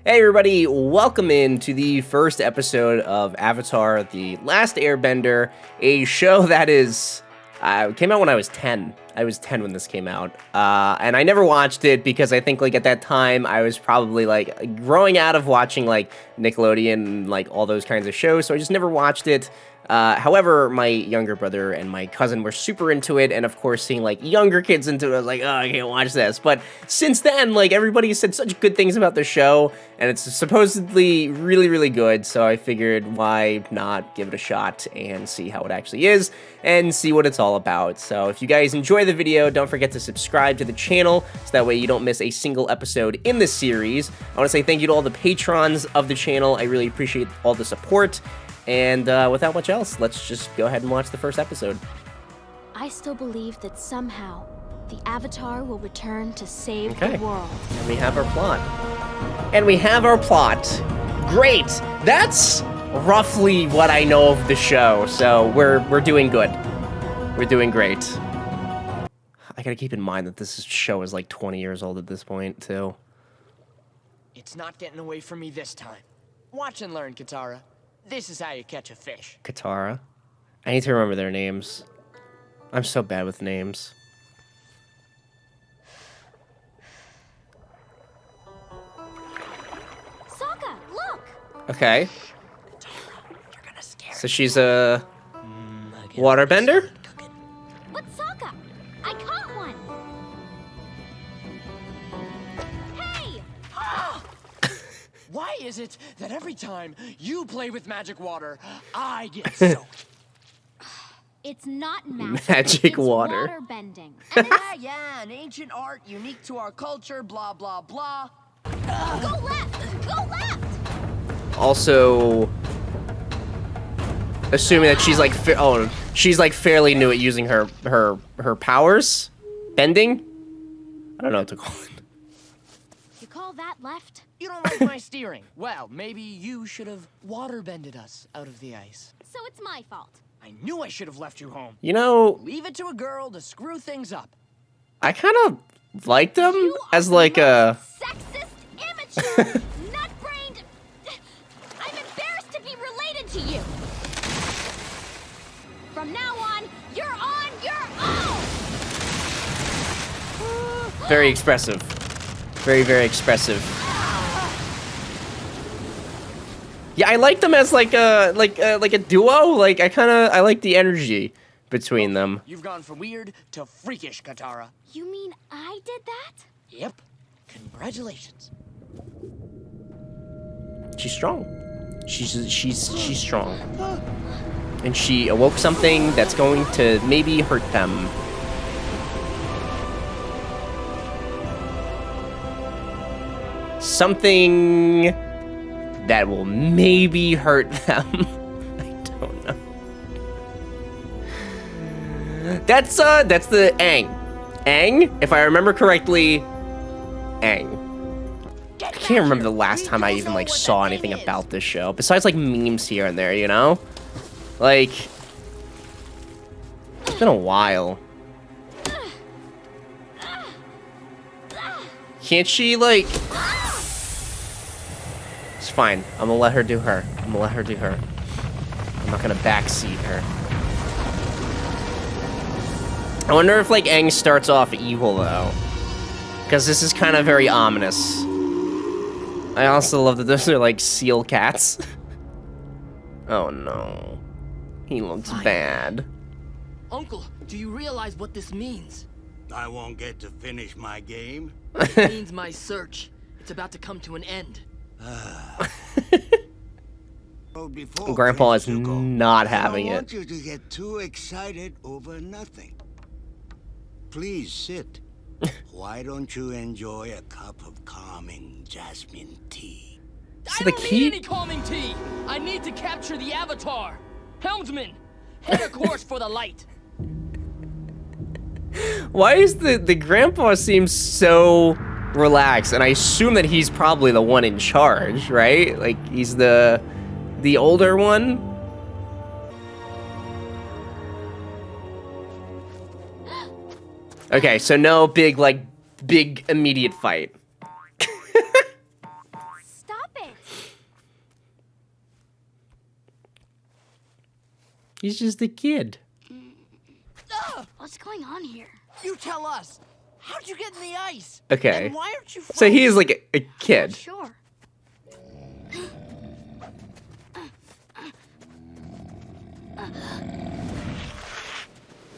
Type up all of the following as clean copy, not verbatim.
Hey everybody, welcome in to the first episode of Avatar: The Last Airbender, a show that came out when I was 10. I was 10 when this came out, and I never watched it because I think like at that time I was probably like growing out of watching like Nickelodeon and like all those kinds of shows, so I just never watched it. However, my younger brother and my cousin were super into it, and of course, seeing like younger kids into it, I was like, oh, I can't watch this. But since then, like everybody said such good things about the show, and it's supposedly really, really good. So I figured, why not give it a shot and see how it actually is, and see what it's all about. So if you guys enjoy the video, don't forget to subscribe to the channel, so that way you don't miss a single episode in this series. I want to say thank you to all the patrons of the channel. I really appreciate all the support. And without much else, let's just go ahead and watch the first episode. I still believe that somehow the Avatar will return to save the world. And we have our plot. Great! That's roughly what I know of the show, so we're doing good. We're doing great. I gotta keep in mind that this show is like 20 years old at this point, too. It's not getting away from me this time. Watch and learn, Katara. This is how you catch a fish. Katara. I need to remember their names. I'm so bad with names. Sokka, look! Okay. Katara, you're gonna scare So she's a waterbender? But Sokka, I caught one! Hey! Why is it that every time you play with magic water, I get soaked? It's not magic. Magic it's water. Water bending. And it's... yeah, an ancient art unique to our culture, blah, blah, blah. Go left! Go left! Also, assuming that she's like, she's like fairly new at using her powers, bending. I don't know what to call it. You call that left? You don't like my steering. Well, maybe you should have water-bended us out of the ice. So it's my fault. I knew I should have left you home. You know, Leave it to a girl to screw things up. I kind of liked them You as are like a... sexist, immature, nut-brained... I'm embarrassed to be related to you. From now on your own. Very expressive. Very, very expressive. Yeah, I like them as like a duo. Like I like the energy between them. You've gone from weird to freakish, Katara. You mean I did that? Yep. Congratulations. She's strong. She's strong. And she awoke something that's going to maybe hurt them. Something that will maybe hurt them. I don't know. That's the Aang. Aang, if I remember correctly, Aang. I can't remember the last time I even like saw anything about this show besides like memes here and there, you know? Like, it's been a while. Can't she like... It's fine. I'm gonna let her do her. I'm not gonna backseat her. I wonder if like Aang starts off evil though, because this is kind of very ominous. I also love that those are like seal cats. Oh no, he looks bad. Uncle, do you realize what this means? I won't get to finish my game. It means my search. It's about to come to an end. Grandpa is not having I don't it. want you to get too excited over nothing. Please sit. Why don't you enjoy a cup of calming jasmine tea? So I the don't key- need any calming tea. I need to capture the Avatar. Helmsman, head a course for the light. Why is the grandpa seems so relaxed? And I assume that he's probably the one in charge, right? Like he's the older one. Okay, so no big, like, big immediate fight. Stop it! He's just a kid. What's going on here? You tell us. How'd you get in the ice? Okay. And why aren't you So he frozen? is like a kid. Sure.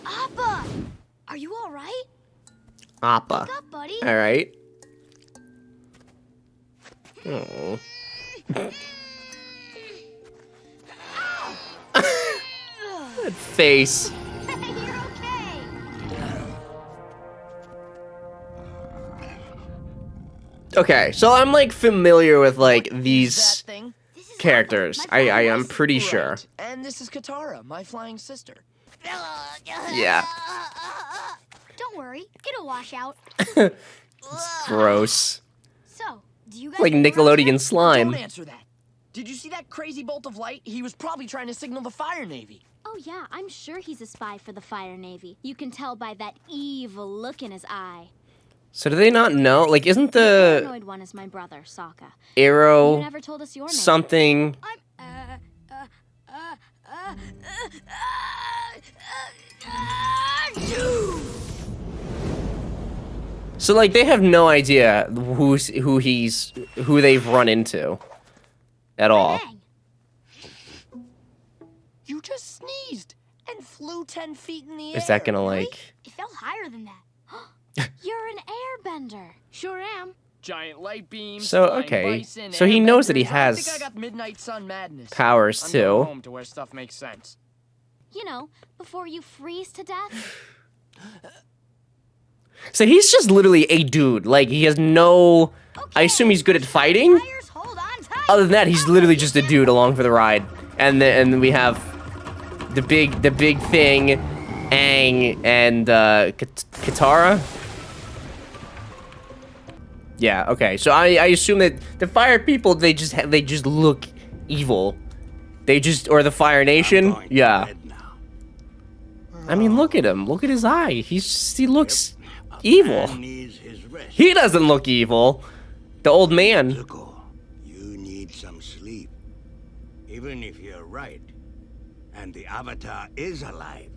Appa! Are you alright? Appa. Wake up, buddy. Alright. Oh. That face. You're okay. Okay, so I'm like familiar with like That these thing? This is characters. Appa, my I am friend. pretty sure. Right. And this is Katara, my flying sister. Yeah. Don't worry, it'll wash out. Gross. So, do you guys Like know where I Nickelodeon went? slime. Don't answer that. Did you see that crazy bolt of light? He was probably trying to signal the Fire Navy. Oh yeah, I'm sure he's a spy for the Fire Navy. You can tell by that evil look in his eye. So do they not know? Like, isn't The the paranoid one is my brother, Sokka. arrow You never told us your name. something? I'm So like they have no idea who they've run into at all. Bang. You just sneezed and flew 10 feet in the air. Is that gonna like? It felt higher than that. You're an airbender. Sure am. Giant light beams. So, flying okay. bison, So he knows that he airbenders. I has think I got Midnight Sun Madness. powers I'm going too. home to where stuff makes sense. You know, before you freeze to death. So he's just literally a dude. Like he has no. I assume he's good at fighting. Fires, hold on tight. Other than that, he's literally just a dude along for the ride. And then we have the big thing, Aang and Katara. Yeah. Okay. So I assume that the Fire people they just look evil. They just or the Fire Nation. Going to Yeah. bed now. I mean, look at him. Look at his eye. He looks evil. Man needs his rest. He doesn't look evil. The old man. Zuko, you need some sleep. Even if you're right, and the Avatar is alive,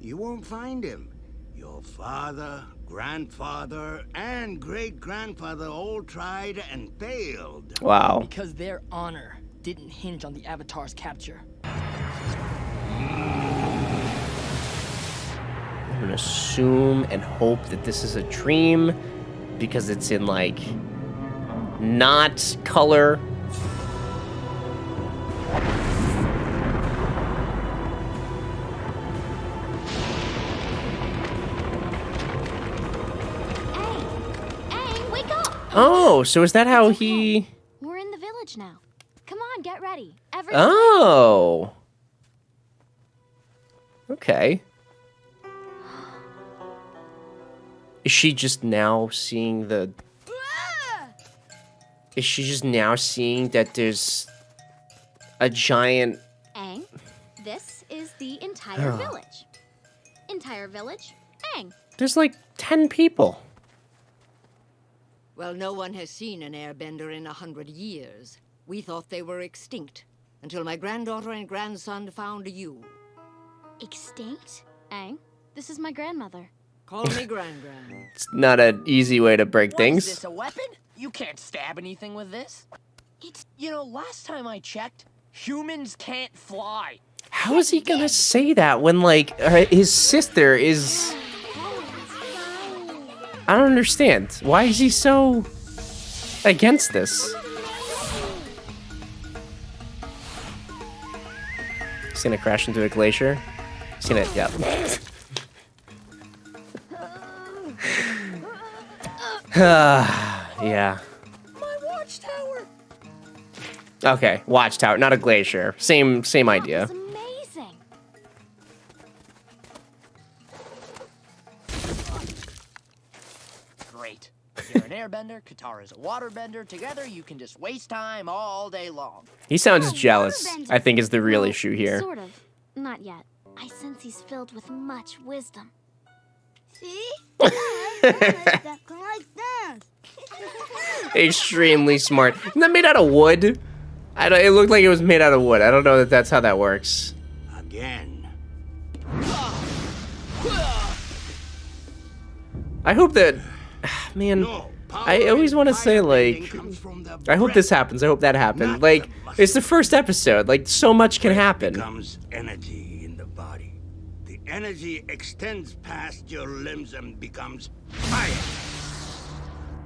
you won't find him. Your father, grandfather, and great-grandfather all tried and failed. Wow. Because their honor didn't hinge on the Avatar's capture. I'm gonna assume and hope that this is a dream because it's in like not color. Aang, wake up! Oh, so is that how he? We're in the village now. Come on, get ready. Everyone. Oh. Okay. Is she just now seeing the? Is she just now seeing that there's a giant? Aang, this is the entire village. Entire village, Aang. There's like 10 people. Well, no one has seen an airbender in 100 years. We thought they were extinct until my granddaughter and grandson found you. Extinct? Aang, this is my grandmother. Call me Gran. It's not an easy way to break What, things. is this a weapon? You can't stab anything with this. It's You know, last time I checked, humans can't fly. How is he gonna say that when like his sister is? I don't understand. Why is he so against this? He's gonna crash into a glacier. He's gonna, yeah. Yeah. My watchtower. Okay, watchtower, not a glacier. Same idea. That was amazing. Great. You're an airbender, Katara's a waterbender. Together, you can just waste time all day long. He sounds Oh, jealous, waterbender. I think is the real Well, issue here. Sort of. Not yet. I sense he's filled with much wisdom. See? That can like dance. Extremely smart. Isn't that made out of wood? It looked like it was made out of wood. I don't know that that's how that works. Again. I hope that, man, No. I always want to say, like, I hope this happens. I hope that happened. Like, it's the first episode. Like, so much can happen. Becomes energy in the body. The energy extends past your limbs and becomes fire.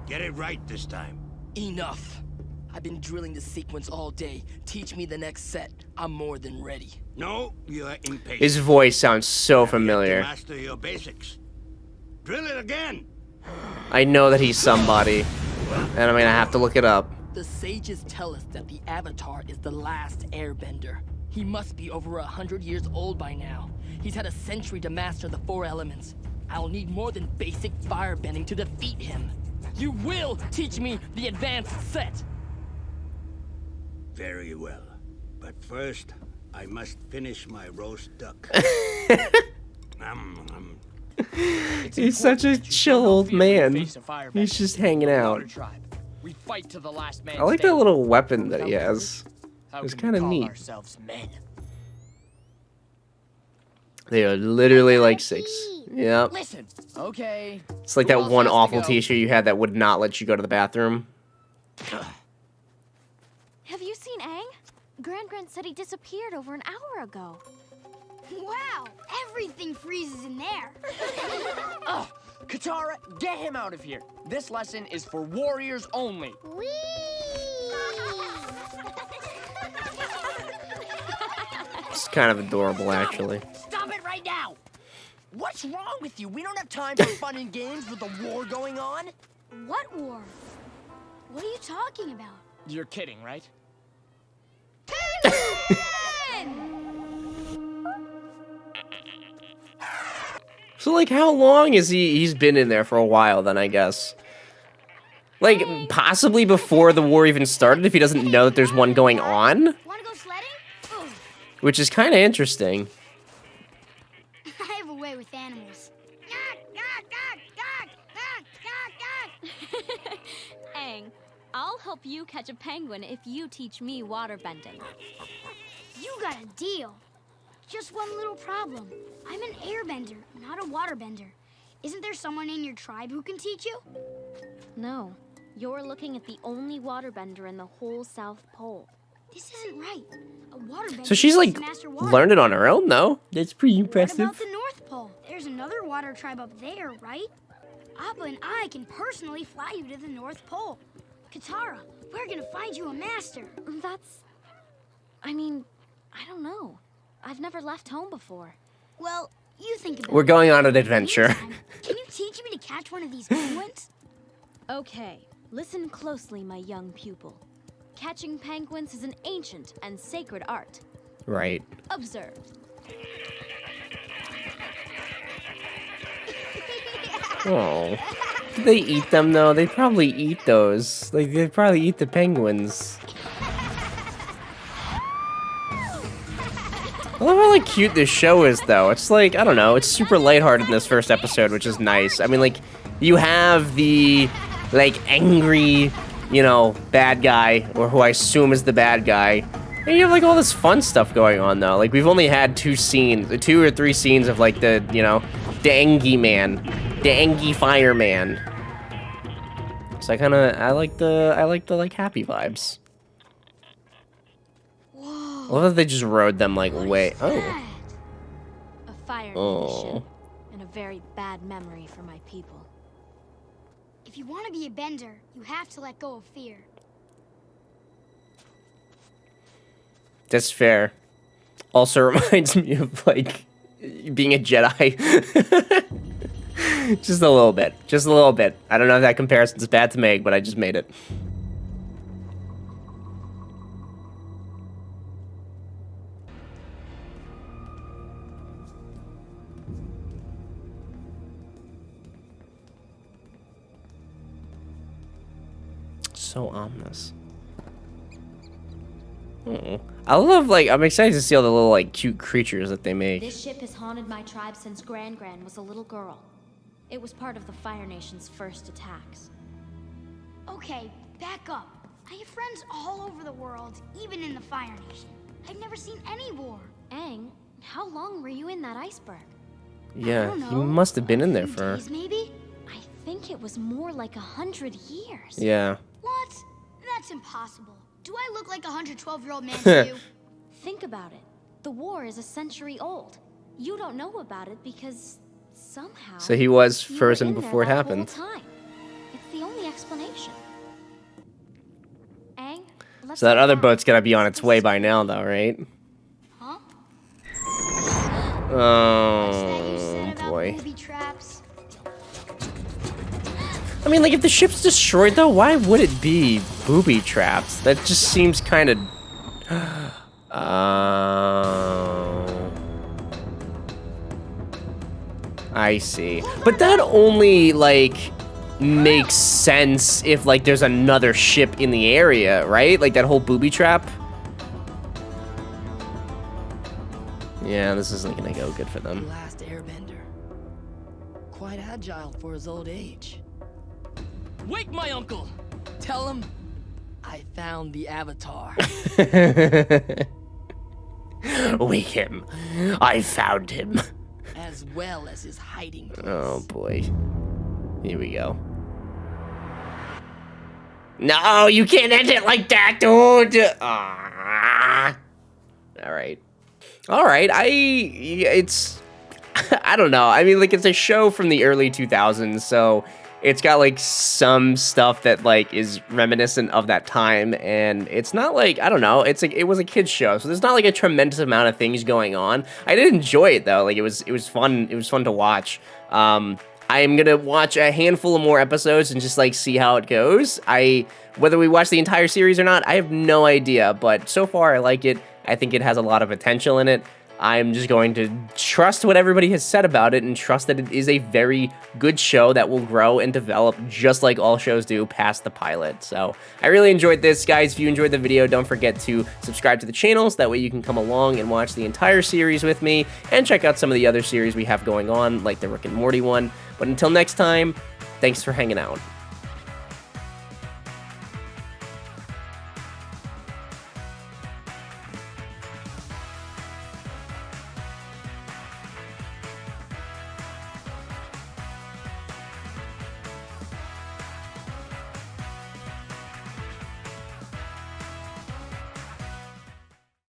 Get it right this time. Enough. I've been drilling the sequence all day. Teach me the next set. I'm more than ready. No, you are impatient. His voice sounds so You have to familiar. master your basics. Drill it again. I know that he's somebody, and I'm gonna have to look it up. The sages tell us that the Avatar is the last Airbender. He must be over 100 years old by now. He's had a century to master the 4 elements. I'll need more than basic firebending to defeat him. You will teach me the advanced set. Very well. But first, I must finish my roast duck. He's such a chill old man. He's just hanging out. We fight to the last man I like that standing. little weapon that he has. How It's can we kind of call neat. ourselves men? They are literally like 6. Yep. Listen, okay. It's like Who that else one has to awful go? t-shirt you had that would not let you go to the bathroom. Have you seen Aang? Grand said he disappeared over an hour ago. Wow, everything freezes in there. Ugh, Katara, get him out of here. This lesson is for warriors only. Whee! It's kind of adorable, actually. Stop it right now! What's wrong with you? We don't have time for fun and games with a war going on. What war? What are you talking about? You're kidding, right? So, like, how long is he's been in there for a while, then, I guess? Like, possibly before the war even started, if he doesn't know that there's one going on? Wanna go sledding? Ooh, Which is kind of interesting. I have a way with animals. Aang, I'll help you catch a penguin if you teach me waterbending. You got a deal. Just one little problem. I'm an airbender, not a waterbender. Isn't there someone in your tribe who can teach you? No, you're looking at the only waterbender in the whole South Pole. This isn't right. A waterbender So she's, needs like, to master water. learned it on her own, though. That's pretty What about impressive. the North Pole? There's another water tribe up there, right? Appa and I can personally fly you to the North Pole. Katara, we're gonna find you a master. I mean, I don't know. I've never left home before. Well, you think about We're it. going on an adventure. Meantime, can you teach me to catch one of these penguins? Okay, listen closely, my young pupil. Catching penguins is an ancient and sacred art. Right. Observe. Oh. Do they eat them, though? They probably eat those. Like, they probably eat the penguins. I love how, like, cute this show is, though. It's like, I don't know, it's super lighthearted in this first episode, which is nice. I mean, like, you have the, like, angry, you know, bad guy, or who I assume is the bad guy. And you have, like, all this fun stuff going on, though. Like, we've only had 2 or 3 scenes of, like, the, you know, the Angie man. The Angie fireman. So I like the, like, happy vibes. I love that they just rode them, like, way, oh. A fire Oh. mission and a very bad memory for my people. If you want to be a bender, you have to let go of fear. That's fair. Also reminds me of, like, being a Jedi. Just a little bit. Just a little bit. I don't know if that comparison's bad to make, but I just made it. So ominous. Oh. I love, like, I'm excited to see all the little, like, cute creatures that they make. This ship has haunted my tribe since Gran was a little girl. It was part of the Fire Nation's first attacks. Okay, back up. I have friends all over the world, even in the Fire Nation. I've never seen any war. Aang, how long were you in that iceberg? I Yeah, don't he know, must have been a in there few for... days, maybe? I think it was more like 100 years. Yeah. What? That's impossible. Do I look like a 112-year-old man to you? Think about it. The war is a century old. You don't know about it because somehow... So he was you were frozen in there before it that happened. whole time. It's the only explanation. Aang, let's So that go other back. boat's gotta be on its way by now, though, right? Huh? What's that you said Oh, about boy. booby traps? I mean, like, if the ship's destroyed, though, why would it be booby traps? That just seems kind of... I see. But that only, like, makes sense if, like, there's another ship in the area, right? Like, that whole booby trap. Yeah, this isn't gonna go good for The them. last airbender. Quite agile for his old age. Wake my uncle! Tell him I found the Avatar. Wake him. I found him. as well as his hiding place. Oh, boy. Here we go. No, you can't end it like that, dude! Ah. All right. All right, it's... I don't know. I mean, like, it's a show from the early 2000s, so it's got, like, some stuff that, like, is reminiscent of that time, and it's not, like, I don't know, it's like, it was a kid's show, so there's not, like, a tremendous amount of things going on. I did enjoy it, though. Like, it was fun. It was fun to watch. I'm gonna watch a handful of more episodes and just, like, see how it goes. Whether we watch the entire series or not, I have no idea, but so far, I like it. I think it has a lot of potential in it. I'm just going to trust what everybody has said about it and trust that it is a very good show that will grow and develop just like all shows do past the pilot. So I really enjoyed this, guys. If you enjoyed the video, don't forget to subscribe to the channel so that way you can come along and watch the entire series with me and check out some of the other series we have going on, like the Rick and Morty one. But until next time, thanks for hanging out.